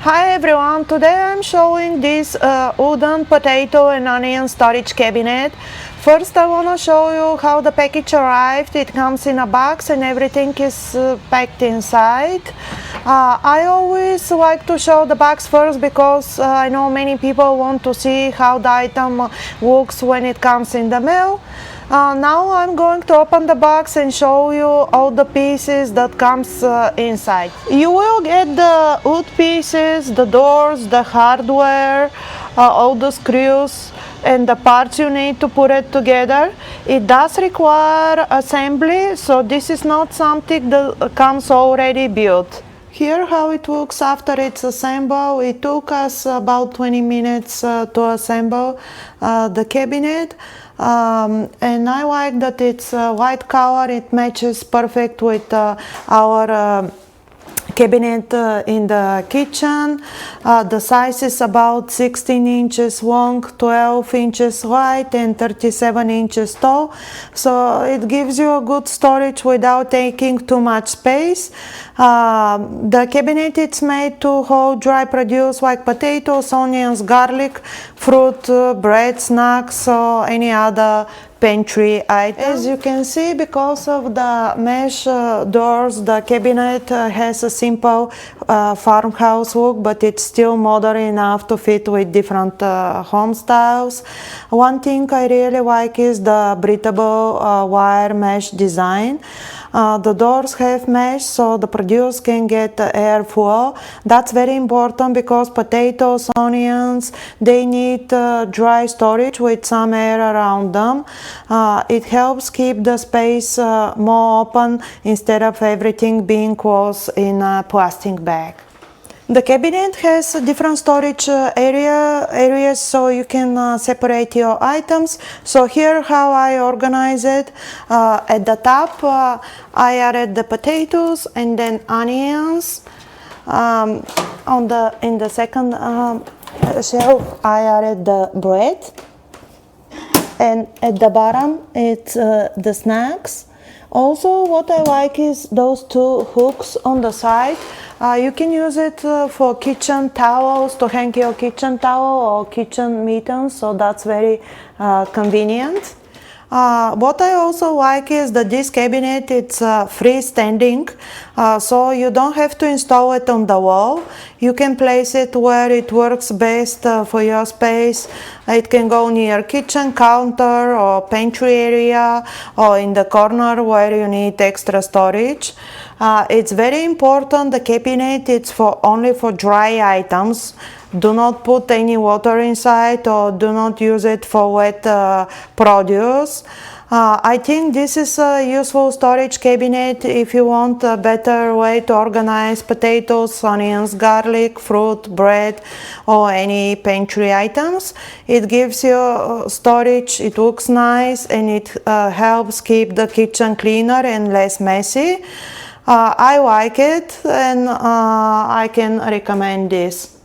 Hi everyone, today I'm showing this wooden potato and onion storage cabinet. First I want to show you how the package arrived. It comes in a box and everything is packed inside. I always like to show the box first because I know many people want to see how the item looks when it comes in the mail. Now I'm going to open the box and show you all the pieces that comes inside. You will get the wood pieces, the doors, the hardware, all the screws and the parts you need to put it together. It does require assembly, so this is not something that comes already built. Here how it looks after it's assembled. It took us about 20 minutes to assemble the cabinet. And I like that it's white color. It matches perfect with our cabinet in the kitchen. The size is about 16 inches long, 12 inches wide and 37 inches tall, so it gives you a good storage without taking too much space. The cabinet is made to hold dry produce like potatoes, onions, garlic, fruit, bread, snacks, or any other pantry item. As you can see, because of the mesh doors, the cabinet has a simple farmhouse look, but it's still modern enough to fit with different home styles. One thing I really like is the breathable wire mesh design. The doors have mesh so the produce can get airflow. That's very important because potatoes, onions, they need dry storage with some air around them. It helps keep the space more open instead of everything being closed in a plastic bag. The cabinet has different storage areas so you can separate your items. So here how I organize it. At the top I added the potatoes and then onions. In the second shelf I added the bread. And at the bottom it's the snacks. Also what I like is those two hooks on the side. You can use it for kitchen towels, to hang your kitchen towel or kitchen mittens, so that's very convenient. What I also like is that this cabinet it's freestanding, so you don't have to install it on the wall. You can place it where it works best for your space. It can go near kitchen counter or pantry area or in the corner where you need extra storage. It's very important the cabinet it's only for dry items. Do not put any water inside or do not use it for wet produce. I think this is a useful storage cabinet if you want a better way to organize potatoes, onions, garlic, fruit, bread or any pantry items. It gives you storage, it looks nice and it helps keep the kitchen cleaner and less messy. I like it and I can recommend this.